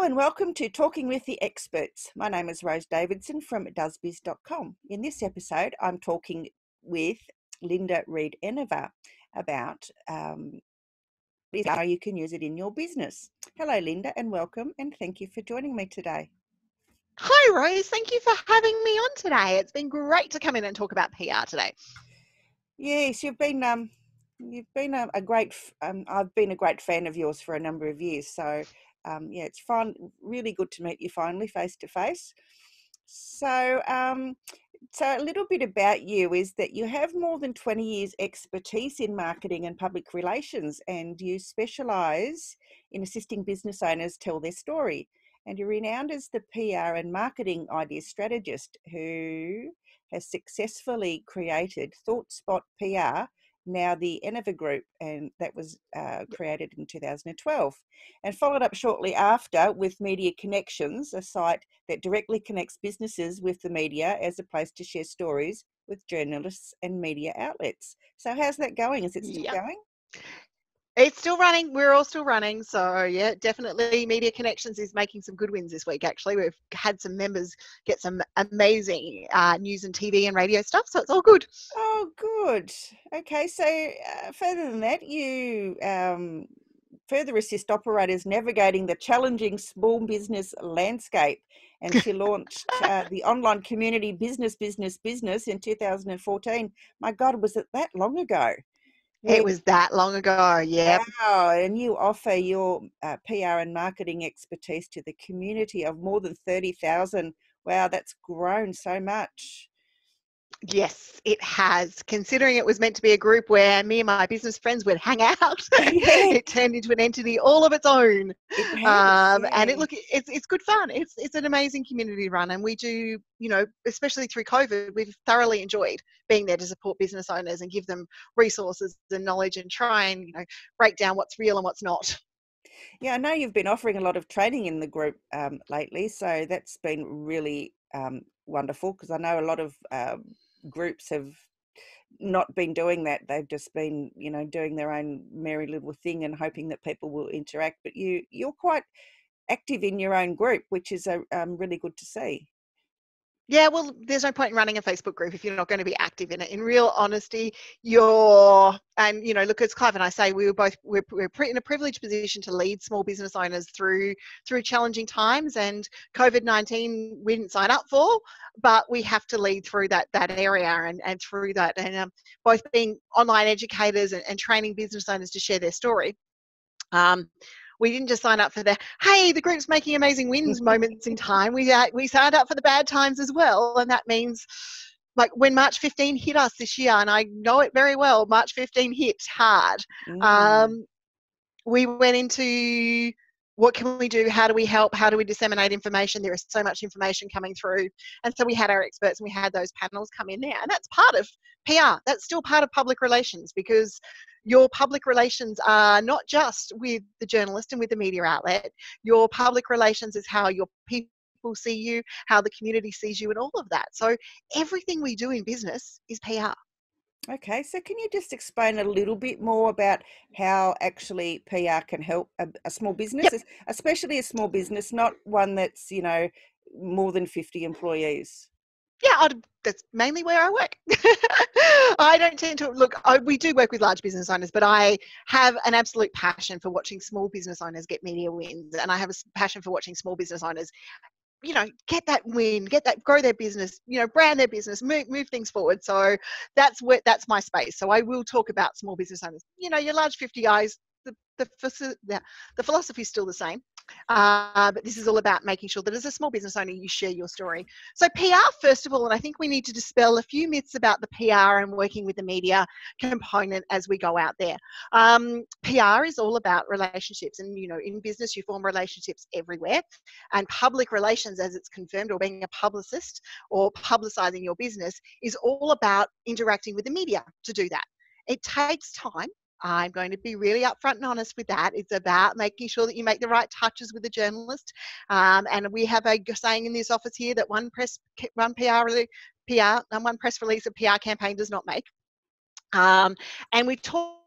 and welcome to Talking with the Experts. My name is Rose Davidson from doesbiz.com. In this episode, I'm talking with Linda Reed-Enever about how you can use it in your business. Hello, Linda, and welcome, and thank you for joining me today. Hi, Rose. Thank you for having me on today. It's been great to come in and talk about PR today. Yes, you've been a great. I've been a great fan of yours for a number of years. So, it's fun. Really good to meet you finally, face to face. So, a little bit about you is that you have more than 20 years expertise in marketing and public relations, and you specialise in assisting business owners tell their story. And you're renowned as the PR and Marketing Ideas Strategist who has successfully created ThoughtSpot PR, now the Enever Group, and that was created in 2012, and followed up shortly after with Media Connections, a site that directly connects businesses with the media as a place to share stories with journalists and media outlets. So how's that going? Is it still going? It's still running. We're all still running. So yeah, definitely Media Connections is making some good wins this week. Actually, we've had some members get some amazing news and TV and radio stuff. So it's all good. Oh, good. Okay. So further than that, you further assist operators navigating the challenging small business landscape. And she launched the online community Business in 2014. My God, was it that long ago? It was that long ago, yeah. Wow, and you offer your PR and marketing expertise to the community of more than 30,000. Wow, that's grown so much. Yes, it has. Considering it was meant to be a group where me and my business friends would hang out, it turned into an entity all of its own. It has, and it's good fun. It's an amazing community run, and we do, especially through COVID, we've thoroughly enjoyed being there to support business owners and give them resources and knowledge and try and break down what's real and what's not. Yeah, I know you've been offering a lot of training in the group lately, so that's been really wonderful, because I know a lot of groups have not been doing that. They've just been, doing their own merry little thing and hoping that people will interact. But you're quite active in your own group, which is really good to see. Yeah, well, there's no point in running a Facebook group if you're not going to be active in it. In real honesty, look, as Clive and I say, we're in a privileged position to lead small business owners through challenging times, and COVID-19 we didn't sign up for, but we have to lead through that area and through that, and both being online educators and training business owners to share their story. We didn't just sign up for the, hey, the group's making amazing wins moments in time. We signed up for the bad times as well. And that means, like, when March 15 hit us this year, and I know it very well, March 15 hit hard. We went into, what can we do? How do we help? How do we disseminate information? There is so much information coming through. And so we had our experts and we had those panels come in there. And that's part of PR. That's still part of public relations, because your public relations are not just with the journalist and with the media outlet. Your public relations is how your people see you, how the community sees you, and all of that. So everything we do in business is PR. Okay, so can you just explain a little bit more about how actually PR can help a small business, especially a small business, not one that's, more than 50 employees? Yeah, that's mainly where I work. I don't tend to look, we do work with large business owners, but I have an absolute passion for watching small business owners get media wins. And I have a passion for watching small business owners, get that win, grow their business, brand their business, move things forward. So that's my space. So I will talk about small business owners. Your large 50 guys, the philosophy is still the same. But this is all about making sure that as a small business owner, you share your story. So PR, first of all, and I think we need to dispel a few myths about the PR and working with the media component as we go out there. PR is all about relationships, and in business you form relationships everywhere, and public relations, as it's confirmed, or being a publicist or publicising your business, is all about interacting with the media to do that. It takes time. I'm going to be really upfront and honest with that. It's about making sure that you make the right touches with the journalist. And we have a saying in this office here that one press release a PR campaign does not make. And we talk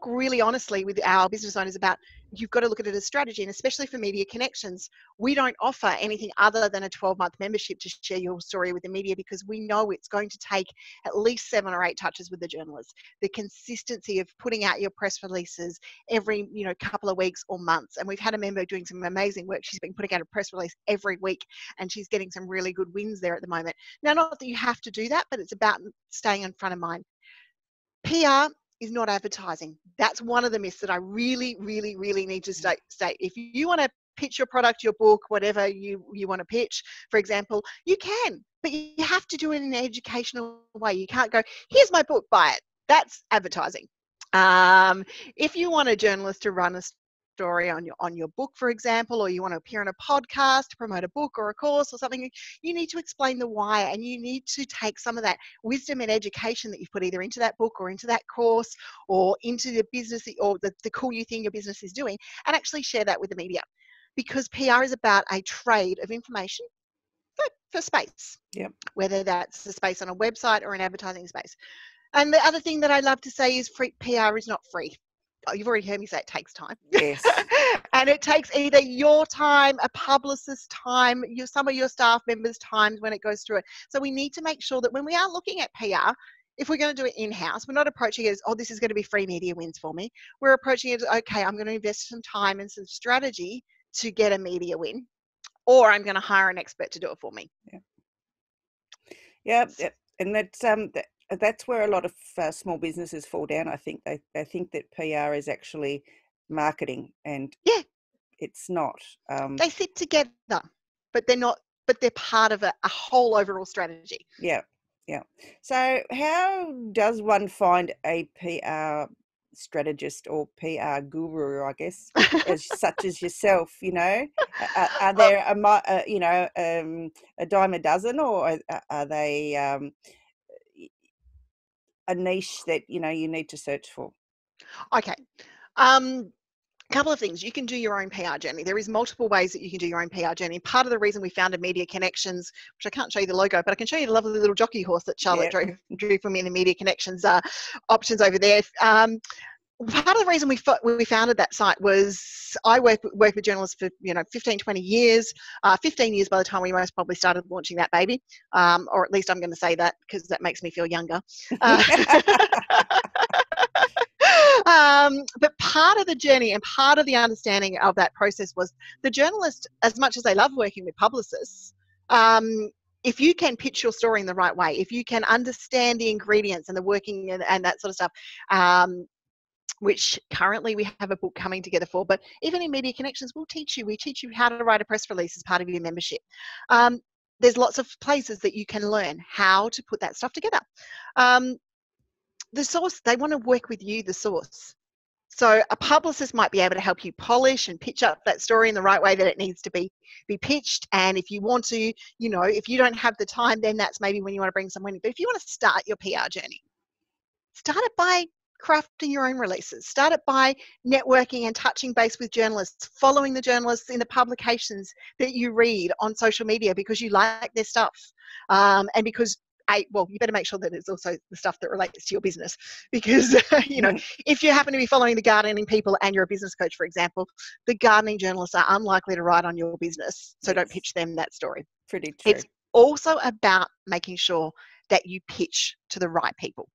really honestly with our business owners about, you've got to look at it as strategy. And especially for media connections, we don't offer anything other than a 12-month membership to share your story with the media, because we know it's going to take at least 7 or 8 touches with the journalists. The consistency of putting out your press releases every couple of weeks or months. And we've had a member doing some amazing work. She's been putting out a press release every week, and she's getting some really good wins there at the moment. Now, not that you have to do that, but it's about staying in front of mind. PR is not advertising. That's one of the myths that I really, really, really need to state. If you want to pitch your product, your book, whatever you want to pitch, for example, you can, but you have to do it in an educational way. You can't go, here's my book, buy it. That's advertising. If you want a journalist to run a story on your book, for example, or you want to appear on a podcast to promote a book or a course or something, you need to explain the why, and you need to take some of that wisdom and education that you've put either into that book or into that course or into the business or the cool new thing your business is doing, and actually share that with the media. Because PR is about a trade of information for space, Yep. whether that's a space on a website or an advertising space. And the other thing that I love to say is PR is not free. Oh, you've already heard me say it takes time. Yes. And it takes either your time, a publicist's time, some of your staff members' time when it goes through it. So we need to make sure that when we are looking at PR, if we're going to do it in-house, we're not approaching it as, oh, this is going to be free media wins for me. We're approaching it as, okay, I'm going to invest some time and some strategy to get a media win, or I'm going to hire an expert to do it for me. Yeah. And that's where a lot of small businesses fall down. I think they think that PR is actually marketing, and it's not. They sit together, but they're not. But they're part of a whole overall strategy. Yeah. So how does one find a PR strategist or PR guru, I guess, such as yourself? Are there a dime a dozen, or are they a niche that you need to search for? Okay. Couple of things. You can do your own PR journey. There is multiple ways that you can do your own PR journey. Part of the reason we founded Media Connections, which I can't show you the logo, but I can show you the lovely little jockey horse that Charlotte drew for me in the Media Connections options over there. Part of the reason we founded that site was I worked with journalists for 15, 20 years, 15 years by the time we most probably started launching that baby, or at least I'm going to say that because that makes me feel younger. But part of the journey and part of the understanding of that process was the journalist, as much as they love working with publicists, if you can pitch your story in the right way, if you can understand the ingredients and the working and that sort of stuff, which currently we have a book coming together for, but even in Media Connections, we teach you how to write a press release as part of your membership. There's lots of places that you can learn how to put that stuff together. The source, they want to work with you, the source. So a publicist might be able to help you polish and pitch up that story in the right way that it needs to be pitched. And if you want to, if you don't have the time, then that's maybe when you want to bring someone in. But if you want to start your PR journey, start it by crafting your own releases. Start it by networking and touching base with journalists, following the journalists in the publications that you read on social media because you like their stuff. And because you better make sure that it's also the stuff that relates to your business, because if you happen to be following the gardening people and you're a business coach, for example, the gardening journalists are unlikely to write on your business, so don't pitch them that story. Pretty true. It's also about making sure that you pitch to the right people.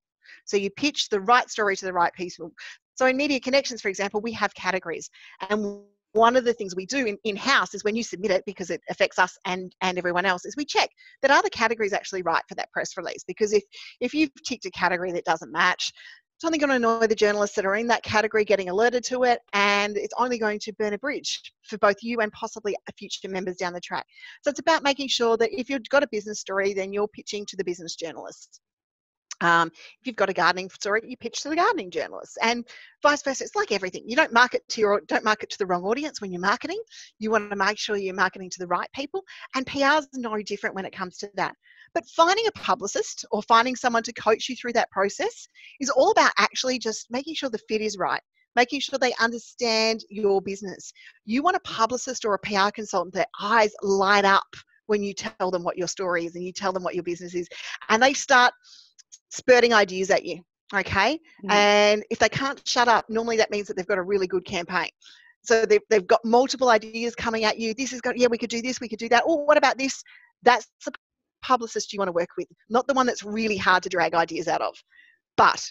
So you pitch the right story to the right people. So in Media Connections, for example, we have categories, and one of the things we do in-house is when you submit it, because it affects us and everyone else, is we check that are the categories actually right for that press release. Because if you've ticked a category that doesn't match, it's only going to annoy the journalists that are in that category getting alerted to it, and it's only going to burn a bridge for both you and possibly future members down the track. So it's about making sure that if you've got a business story, then you're pitching to the business journalists. If you've got a gardening story, you pitch to the gardening journalists, and vice versa. It's like everything. You don't market to the wrong audience when you're marketing. You want to make sure you're marketing to the right people, and PR is no different when it comes to that. But finding a publicist or finding someone to coach you through that process is all about actually just making sure the fit is right, making sure they understand your business. You want a publicist or a PR consultant that eyes light up when you tell them what your story is and you tell them what your business is, and they start spurting ideas at you. Okay. Mm. And if they can't shut up, normally that means that they've got a really good campaign. So they've got multiple ideas coming at you. This is got, yeah, we could do this, we could do that. Oh, what about this? That's the publicist you want to work with, not the one that's really hard to drag ideas out of. But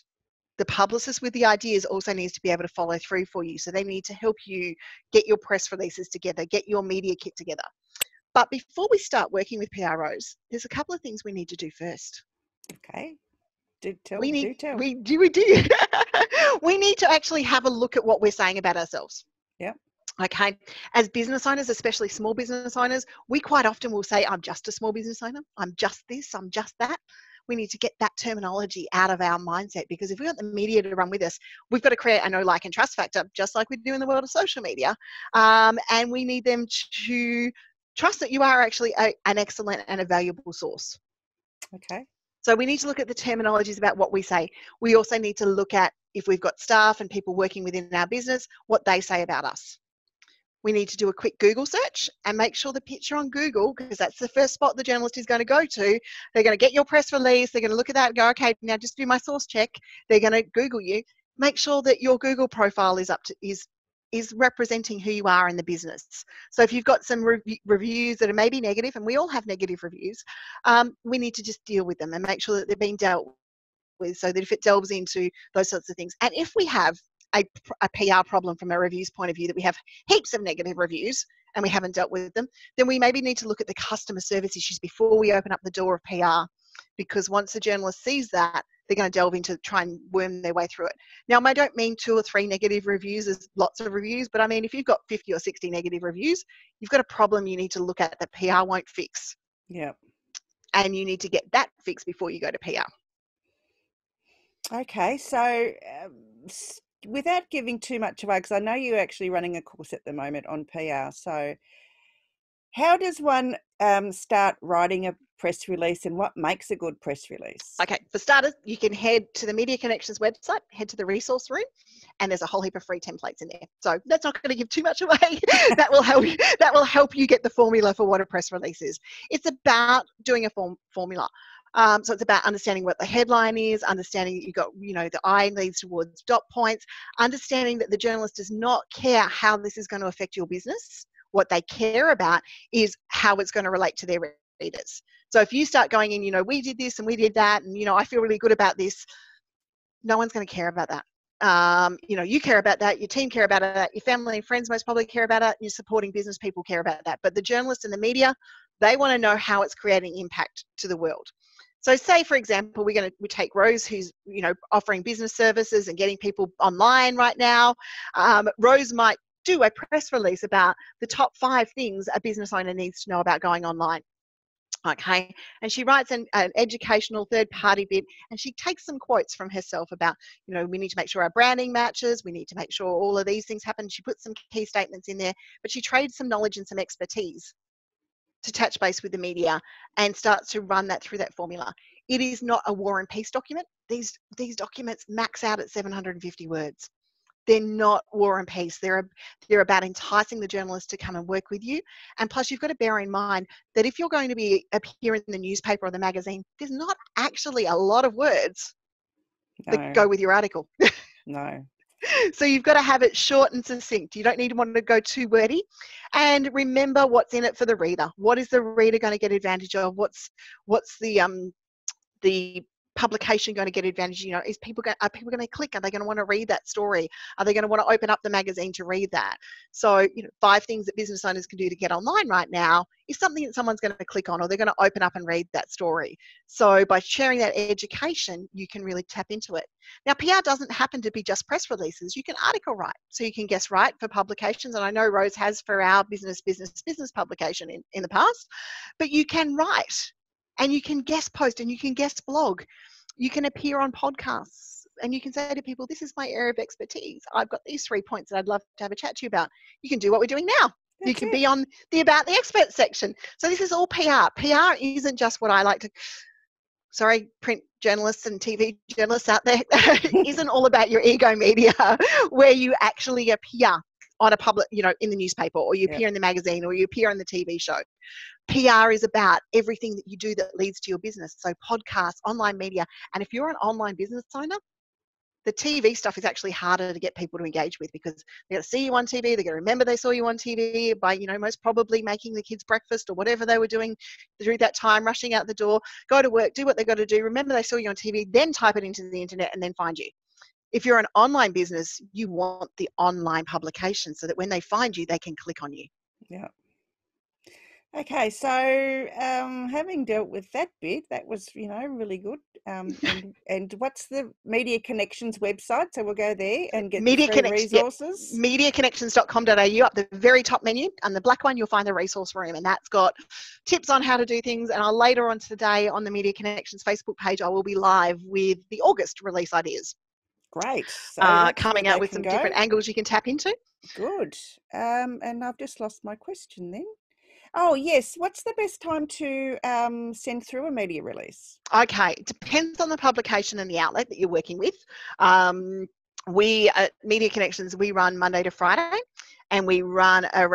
the publicist with the ideas also needs to be able to follow through for you. So they need to help you get your press releases together, get your media kit together. But before we start working with PROs, there's a couple of things we need to do first. Okay. Do tell. We need do. we need to actually have a look at what we're saying about ourselves. Yep. Okay. As business owners, especially small business owners, we quite often will say, I'm just a small business owner. I'm just this. I'm just that. We need to get that terminology out of our mindset, because if we want the media to run with us, we've got to create a know, like, and trust factor, just like we do in the world of social media. And we need them to trust that you are actually an excellent and a valuable source. Okay. So we need to look at the terminologies about what we say. We also need to look at, if we've got staff and people working within our business, what they say about us. We need to do a quick Google search and make sure the picture on Google, because that's the first spot the journalist is going to go to. They're going to get your press release. They're going to look at that and go, okay, now just do my source check. They're going to Google you. Make sure that your Google profile is is representing who you are in the business. So if you've got some reviews that are maybe negative, and we all have negative reviews, we need to just deal with them and make sure that they're being dealt with, so that if it delves into those sorts of things. And if we have a PR problem from a reviews point of view, that we have heaps of negative reviews and we haven't dealt with them, then we maybe need to look at the customer service issues before we open up the door of PR, because once the journalist sees that, they're going to delve into try and worm their way through it. Now, I don't mean 2 or 3 negative reviews as lots of reviews, but I mean, if you've got 50 or 60 negative reviews, you've got a problem you need to look at that PR won't fix. Yep. And you need to get that fixed before you go to PR. Okay, so without giving too much away, because I know you're actually running a course at the moment on PR, so how does one start writing a press release, and what makes a good press release? Okay, for starters, you can head to the Media Connections website, head to the resource room, and there's a whole heap of free templates in there. So that's not going to give too much away. That will help you get the formula for what a press release is. It's about doing a formula. So it's about understanding what the headline is, understanding that you've got, the I leads towards dot points, understanding that the journalist does not care how this is going to affect your business. What they care about is how it's going to relate to their readers. So if you start going in, we did this and we did that, and, I feel really good about this, no one's going to care about that. You care about that, your team care about that, your family and friends most probably care about it, your supporting business people care about that. But the journalists and the media, they want to know how it's creating impact to the world. So say, for example, we take Rose, who's, offering business services and getting people online right now. Rose might do a press release about the top 5 things a business owner needs to know about going online. Okay, and she writes an educational third-party bit, and she takes some quotes from herself about, we need to make sure our branding matches, we need to make sure all of these things happen. She puts some key statements in there, but she trades some knowledge and some expertise to touch base with the media and starts to run that through that formula. It is not a war and peace document. These documents max out at 750 words. They're not war and peace. They're about enticing the journalist to come and work with you. And plus, you've got to bear in mind that if you're going to appear in the newspaper or the magazine, there's not actually a lot of words that go with your article. No. So you've got to have it short and succinct. You don't need to want to go too wordy. And remember what's in it for the reader. What is the reader going to get advantage of? What's the publication going to get advantage? Are people going to click? Are they going to want to read that story? Are they going to want to open up the magazine to read that? So 5 things that business owners can do to get online right now is something that someone's going to click on, or they're going to open up and read that story. So by sharing that education, you can really tap into it. Now, PR doesn't happen to be just press releases. You can article write. So you can guest write for publications, and I know Rose has for our business publication in the past, but you can write. And you can guest post, and you can guest blog. You can appear on podcasts, and you can say to people, this is my area of expertise. I've got these 3 points that I'd love to have a chat to you about. You can do what we're doing now. You can be on the About the Expert section. So this is all PR. PR isn't just what I like to, print journalists and TV journalists out there, isn't all about your ego media where you actually appear on a public, in the newspaper, or you appear in the magazine, or you appear on the TV show. PR is about everything that you do that leads to your business. So podcasts, online media. And if you're an online business owner, The TV stuff is actually harder to get people to engage with because they're going to see you on TV. They're going to remember they saw you on TV by, most probably making the kids breakfast or whatever they were doing through that time, rushing out the door, go to work, do what they've got to do. Remember they saw you on TV, then type it into the internet and then find you. If you're an online business, you want the online publication so that when they find you, they can click on you. Yeah. Okay, so having dealt with that bit, that was, really good. And what's the Media Connections website? So we'll go there and get the free resources. Yep. Mediaconnections.com.au, up the very top menu, and the black one you'll find the resource room, and that's got tips on how to do things. And I'll later on today on the Media Connections Facebook page, I will be live with the August release ideas. Great. So coming out with some different angles you can tap into. Good. And I've just lost my question then. Oh, yes. What's the best time to send through a media release? Okay. It depends on the publication and the outlet that you're working with. We at Media Connections, we run Monday to Friday, and we run a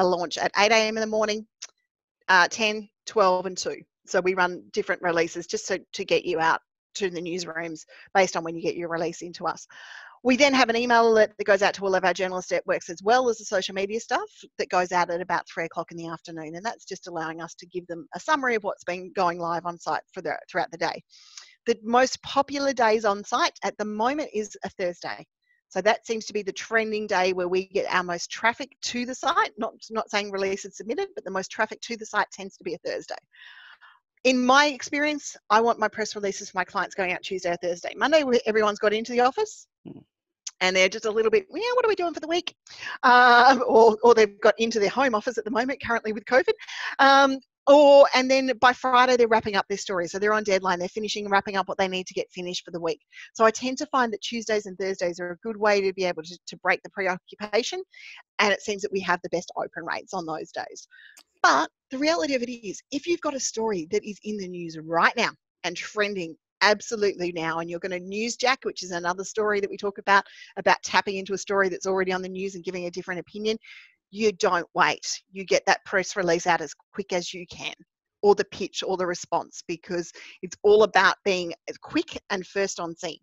launch at 8 a.m. in the morning, 10, 12 and 2. So we run different releases just to get you out to the newsrooms based on when you get your release into us. We then have an email alert that goes out to all of our journalist networks, as well as the social media stuff that goes out at about 3 o'clock in the afternoon. And that's just allowing us to give them a summary of what's been going live on site throughout the day. The most popular days on site at the moment is a Thursday. So that seems to be the trending day where we get our most traffic to the site. Not saying release is submitted, but the most traffic to the site tends to be a Thursday. In my experience, I want my press releases for my clients going out Tuesday or Thursday. Monday, everyone's got into the office and they're just a little bit, what are we doing for the week? Or they've got into their home office at the moment, currently with COVID. And then by Friday, they're wrapping up their story. So they're on deadline. They're finishing and wrapping up what they need to get finished for the week. So I tend to find that Tuesdays and Thursdays are a good way to be able to break the preoccupation. And it seems that we have the best open rates on those days. But the reality of it is, if you've got a story that is in the news right now and trending absolutely now, and you're going to newsjack, which is another story that we talk about tapping into a story that's already on the news and giving a different opinion, you don't wait. You get that press release out as quick as you can, or the pitch or the response, because it's all about being quick and first on scene.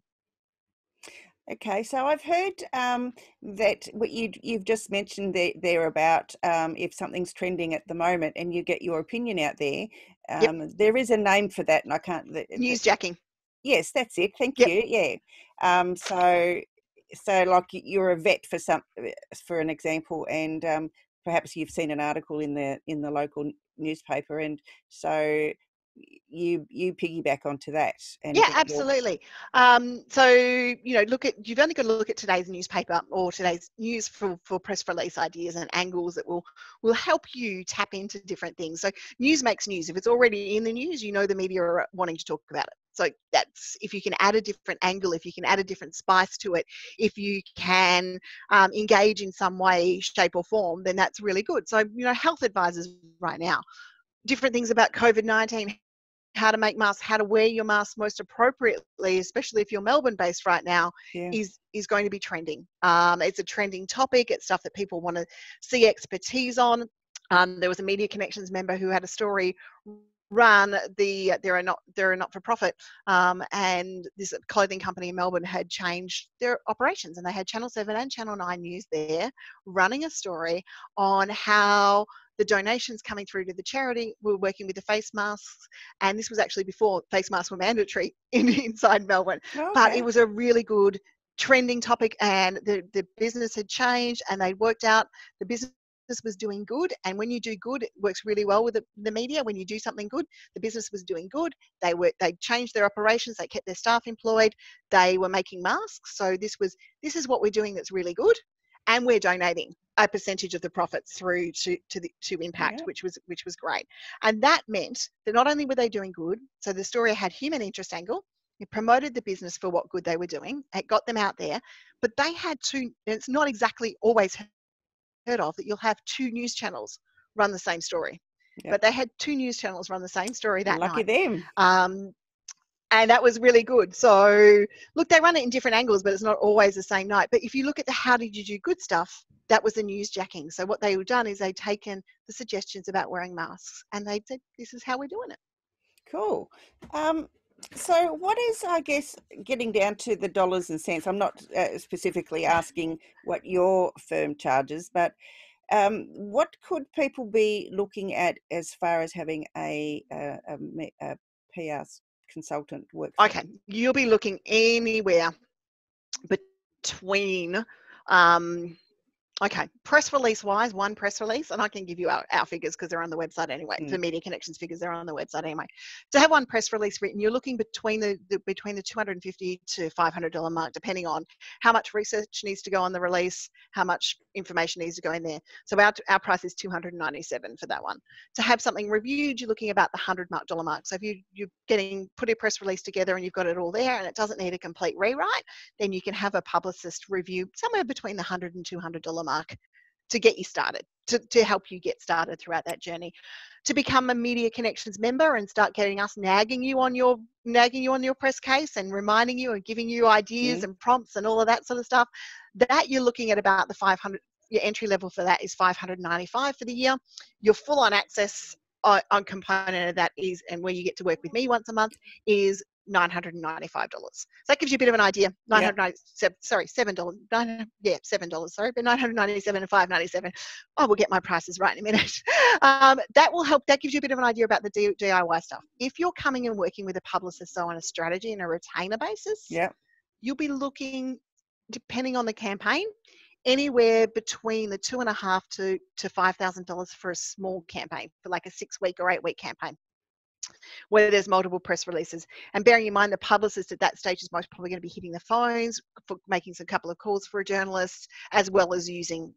Okay, so I've heard that what you've just mentioned there about if something's trending at the moment and you get your opinion out there, there is a name for that, and I can't. Newsjacking. Yes, that's it. Thank you. Yeah. So like you're a vet for an example, and perhaps you've seen an article in the local newspaper, and so you piggyback onto that. And absolutely. So you've only got to look at today's newspaper or today's news for press release ideas and angles that will help you tap into different things. So news makes news. If it's already in the news, the media are wanting to talk about it. So that's, if you can add a different angle, if you can add a different spice to it, if you can engage in some way, shape or form, then that's really good. So health advisors right now, different things about COVID-19, how to make masks, how to wear your mask most appropriately, especially if you're Melbourne based right now, is going to be trending. It's a trending topic. It's stuff that people want to see expertise on. There was a Media Connections member who had a story run. They're a not-for-profit, and this clothing company in Melbourne had changed their operations, and they had Channel 7 and Channel 9 News there running a story on how the donations coming through to the charity were working with the face masks, and this was actually before face masks were mandatory inside Melbourne. Okay. But it was a really good trending topic, and the business had changed, and they worked out the business was doing good. And when you do good, it works really well with the media. When you do something good, the business was doing good. They changed their operations. They kept their staff employed. They were making masks. So this is what we're doing that's really good, and we're donating a percentage of the profits through to Impact, which was great. And that meant that not only were they doing good, so the story had human interest angle, it promoted the business for what good they were doing, it got them out there, but they had two, it's not exactly always heard of that you'll have two news channels run the same story. But they had two news channels run the same story that night. Lucky them. And that was really good. So look, they run it in different angles, but it's not always the same night. But if you look at the how did you do good stuff, that was the newsjacking. So what they've done is they've taken the suggestions about wearing masks and they said, this is how we're doing it. Cool. So what is, I guess, getting down to the dollars and cents, I'm not specifically asking what your firm charges, but what could people be looking at as far as having a PR consultant work for Okay, them? you'll be looking anywhere between okay, press release wise, one press release, and I can give you our figures because they're on the website anyway. For Media Connections figures, they're on the website anyway. To have one press release written, you're looking between the $250 to $500 mark, depending on how much research needs to go on the release, how much information needs to go in there. So our price is $297 for that one. To have something reviewed, you're looking about the $100 mark. So if you're put a press release together and you've got it all there and it doesn't need a complete rewrite, then you can have a publicist review somewhere between the $100 and $200 mark to get you started, to help you get started throughout that journey. To become a Media Connections member and start getting us nagging you on your press case and reminding you and giving you ideas and prompts and all of that sort of stuff, that you're looking at about the 500. Your entry level for that is $595 for the year. Your full on access on component of that is, and where you get to work with me once a month, is $995. So that gives you a bit of an idea. $7. $7. Sorry, but $997 and $597. I will get my prices right in a minute. That will help. That gives you a bit of an idea about the DIY stuff. If you're coming and working with a publicist, so on a strategy and a retainer basis, you'll be looking, depending on the campaign, anywhere between the $2,500 to $5,000 for a small campaign, for like a 6-week or 8-week campaign, where there's multiple press releases. And bearing in mind the publicist at that stage is most probably going to be hitting the phones, for making some couple of calls for a journalist, as well as using,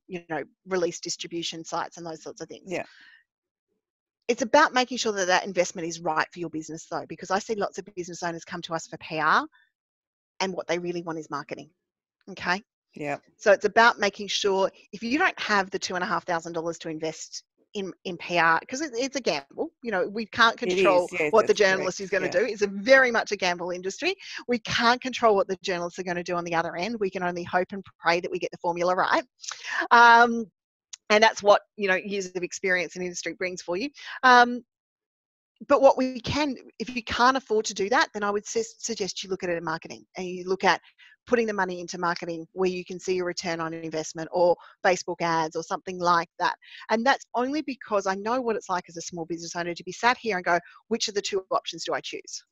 release distribution sites and those sorts of things. Yeah. It's about making sure that that investment is right for your business, though, because I see lots of business owners come to us for PR and what they really want is marketing. Okay. Yeah. So it's about making sure, if you don't have the $2,500 to invest in PR, because it's a gamble, we can't control what the journalist is going to do. It's a very much a gamble industry. We can't control what the journalists are going to do on the other end. We can only hope and pray that we get the formula right. And that's what, years of experience in industry brings for you. But what we can, if you can't afford to do that, then I would suggest you look at it in marketing, and you look at putting the money into marketing where you can see a return on investment, or Facebook ads or something like that. And that's only because I know what it's like as a small business owner to be sat here and go, which of the two options do I choose?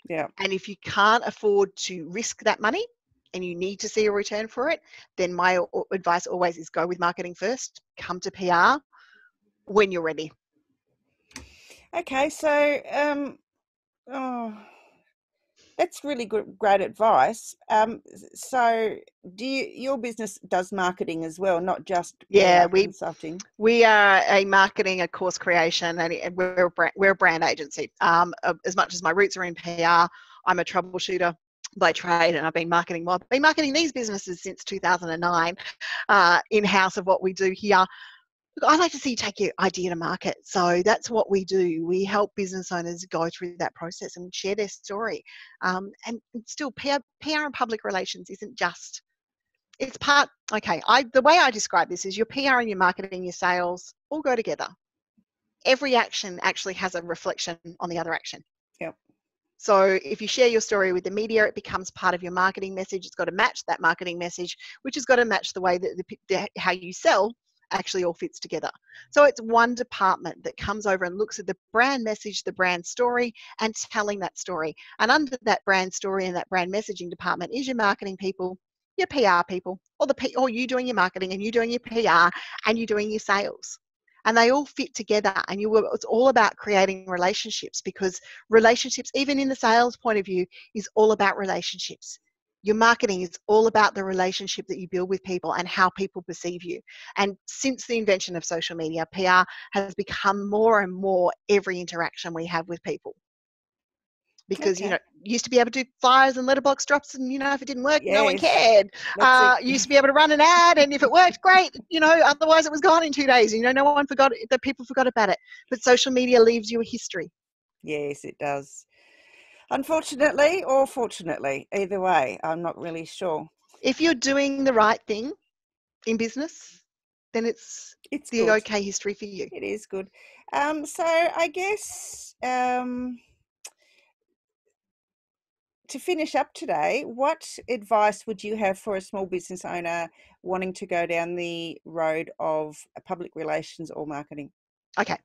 Yeah. And if you can't afford to risk that money and you need to see a return for it, then my advice always is go with marketing first, come to PR when you're ready. Okay, so that's really great advice. So your business does marketing as well, not just PR consulting? We are a course creation, and we're a brand agency. As much as my roots are in PR, I'm a troubleshooter by trade, and I've been marketing these businesses since 2009, in-house of what we do here. Look, I like to see you take your idea to market. So that's what we do. We help business owners go through that process and share their story. And still, PR and public relations isn't just, it's part, okay, the way I describe this is your PR and your marketing, your sales all go together. Every action actually has a reflection on the other action. Yep. So if you share your story with the media, it becomes part of your marketing message. It's got to match that marketing message, which has got to match the way that how you sell actually all fits together. So it's one department that comes over and looks at the brand message, the brand story, and telling that story. And under that brand story and that brand messaging department is your marketing people, your PR people, or you doing your marketing and you doing your PR and you doing your sales. And they all fit together, and it's all about creating relationships, because relationships, even in the sales point of view, is all about relationships. Your marketing is all about the relationship that you build with people and how people perceive you. And since the invention of social media, PR has become more and more every interaction we have with people. Because, you used to be able to do flyers and letterbox drops, and, if it didn't work, no one cared. Used to be able to run an ad, and if it worked, great. Otherwise it was gone in 2 days. No one forgot it, that people forgot about it. But social media leaves you a history. Yes, it does. Unfortunately or fortunately, either way, I'm not really sure. If you're doing the right thing in business, then it's the good. Okay history for you. It is good. So I guess to finish up today, what advice would you have for a small business owner wanting to go down the road of public relations or marketing? Okay.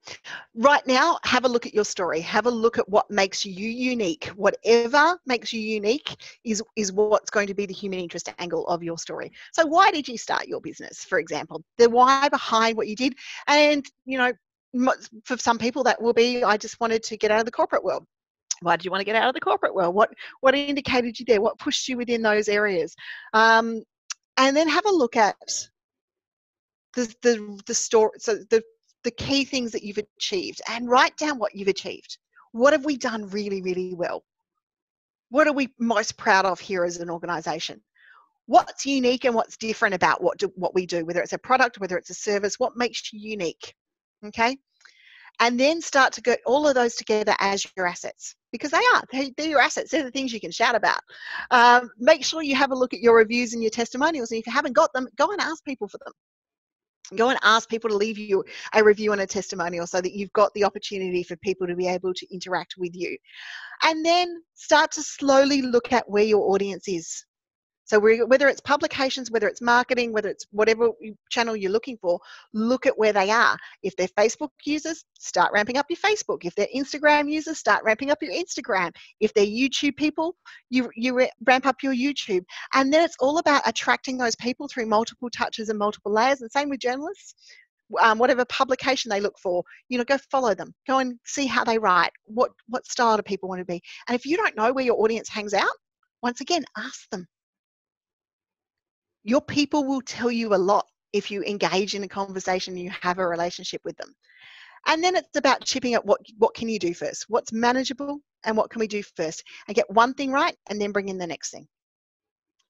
Right now, have a look at your story. Have a look at what makes you unique. Whatever makes you unique is what's going to be the human interest angle of your story. So why did you start your business, for example? The why behind what you did. And, for some people that will be, I just wanted to get out of the corporate world. Why did you want to get out of the corporate world? What indicated you there? What pushed you within those areas? And then have a look at the story. So the key things that you've achieved, and write down what you've achieved. What have we done really, really well? What are we most proud of here as an organization? What's unique and what's different about what we do, whether it's a product, whether it's a service, what makes you unique? Okay. And then start to get all of those together as your assets, because they're your assets. They're the things you can shout about. Make sure you have a look at your reviews and your testimonials. And if you haven't got them, go and ask people for them. Go and ask people to leave you a review and a testimonial so that you've got the opportunity for people to be able to interact with you. And then start to slowly look at where your audience is. So whether it's publications, whether it's marketing, whether it's whatever channel you're looking for, look at where they are. If they're Facebook users, start ramping up your Facebook. If they're Instagram users, start ramping up your Instagram. If they're YouTube people, you ramp up your YouTube. And then it's all about attracting those people through multiple touches and multiple layers. And same with journalists. Whatever publication they look for, go follow them. Go and see how they write. What style do people want to be? And if you don't know where your audience hangs out, once again, ask them. Your people will tell you a lot if you engage in a conversation and you have a relationship with them. And then it's about chipping at what can you do first? What's manageable and what can we do first? And get one thing right and then bring in the next thing.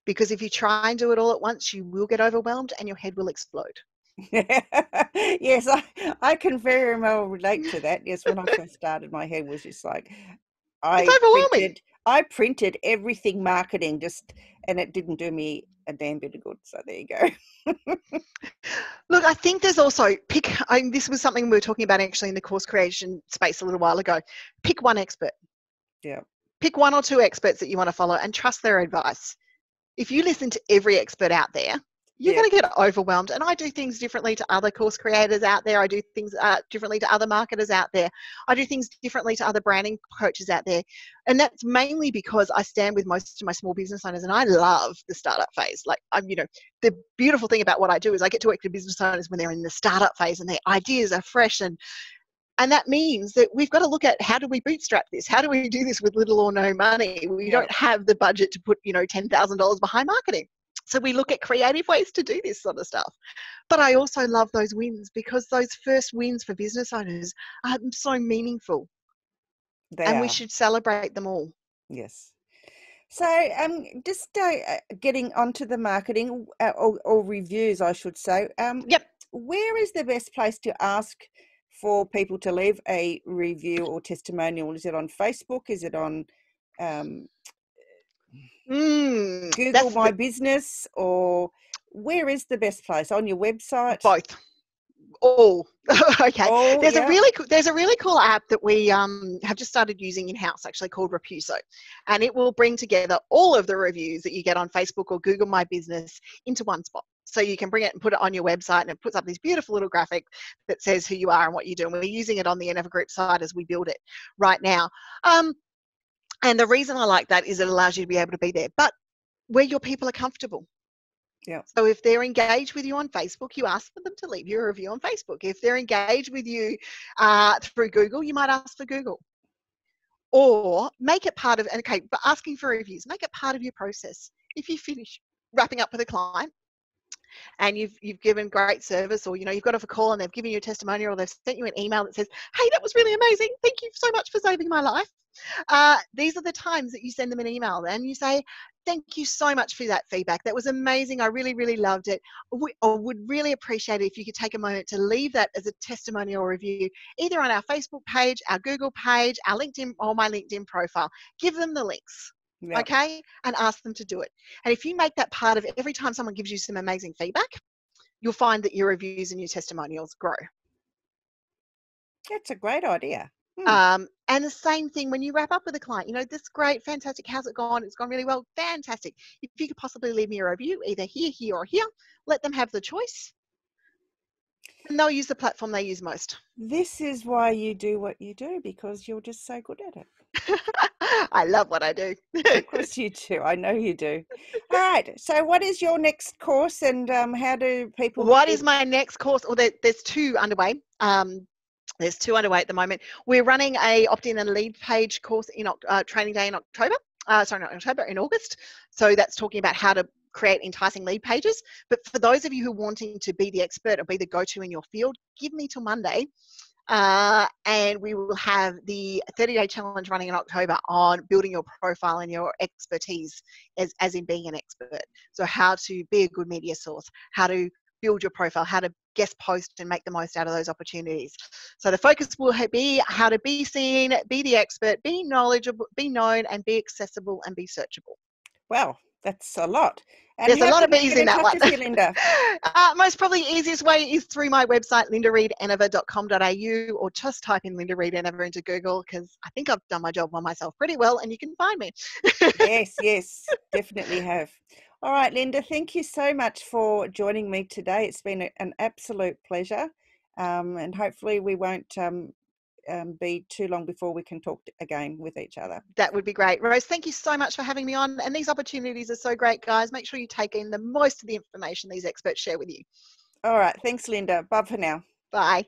Because if you try and do it all at once, you will get overwhelmed and your head will explode. Yes, I can very well relate to that. Yes, when I first started, my head was just like, It's overwhelming. I printed everything marketing and it didn't do me a damn bit of good. So there you go. Look, I think there's also this was something we were talking about actually in the course creation space a little while ago. Pick one expert. Yeah. Pick one or two experts that you want to follow and trust their advice. If you listen to every expert out there, you're going to get overwhelmed. And I do things differently to other course creators out there. I do things differently to other marketers out there. I do things differently to other branding coaches out there. And that's mainly because I stand with most of my small business owners and I love the startup phase. Like, the beautiful thing about what I do is I get to work with business owners when they're in the startup phase and their ideas are fresh. And that means that we've got to look at how do we bootstrap this? How do we do this with little or no money? We don't have the budget to put, $10,000 behind marketing. So we look at creative ways to do this sort of stuff. But I also love those wins because those first wins for business owners are so meaningful. We should celebrate them all. Yes. So just getting onto the marketing or reviews, I should say. Yep. Where is the best place to ask for people to leave a review or testimonial? Is it on Facebook? Is it on Google My Business, or where is the best place? On your website? Both. All. Okay. There's a really cool app that we have just started using in-house, actually, called Repuso, and it will bring together all of the reviews that you get on Facebook or Google My Business into one spot. So you can bring it and put it on your website, and it puts up this beautiful little graphic that says who you are and what you do. And we're using it on the Enever Group side as we build it right now. And the reason I like that is it allows you to be able to be there, but where your people are comfortable. Yeah. So if they're engaged with you on Facebook, you ask for them to leave you a review on Facebook. If they're engaged with you through Google, you might ask for Google. Or make it part of, but asking for reviews, make it part of your process. If you finish wrapping up with a client and you've given great service, or you've got off a call and they've given you a testimonial, or they've sent you an email that says, hey, that was really amazing, thank you so much for saving my life. These are the times that you send them an email and you say, thank you so much for that feedback. That was amazing. I really, really loved it. I would really appreciate it if you could take a moment to leave that as a testimonial review, either on our Facebook page, our Google page, our LinkedIn, or my LinkedIn profile. Give them the links. Yep. Okay, and ask them to do it. And if you make that part of it, every time someone gives you some amazing feedback, you'll find that your reviews and your testimonials grow. That's a great idea. And the same thing when you wrap up with a client, you know, this is great, fantastic, how's it gone? It's gone really well, fantastic. If you could possibly leave me a review, either here, or here, let them have the choice. And they'll use the platform they use most. This is why you do what you do, because you're just so good at it. I love what I do. Of course you do. I know you do. All right. So what is your next course, and how do people... What is my next course? Well, there's two underway. There's two underway at the moment. We're running a opt-in and lead page course in training day in October. Sorry, not in October, in August. So that's talking about how to create enticing lead pages. But for those of you who are wanting to be the expert or be the go-to in your field, give me till Monday. And we will have the 30-day challenge running in October on building your profile and your expertise as in being an expert. So how to be a good media source, how to build your profile, how to guest post and make the most out of those opportunities. So the focus will be how to be seen, be the expert, be knowledgeable, be known, and be accessible and be searchable. Well, that's a lot. And there's a lot of B's in that one. You, Linda? Most probably easiest way is through my website, lindareed-enever.com.au, or just type in Linda Reed-Enever into Google, because I think I've done my job on myself pretty well and you can find me. Yes, definitely have. All right, Linda, thank you so much for joining me today. It's been an absolute pleasure, and hopefully we won't be too long before we can talk again with each other. That would be great. Rose, thank you so much for having me on. And these opportunities are so great, guys. Make sure you take in the most of the information these experts share with you. All right. Thanks, Linda. Bye for now. Bye.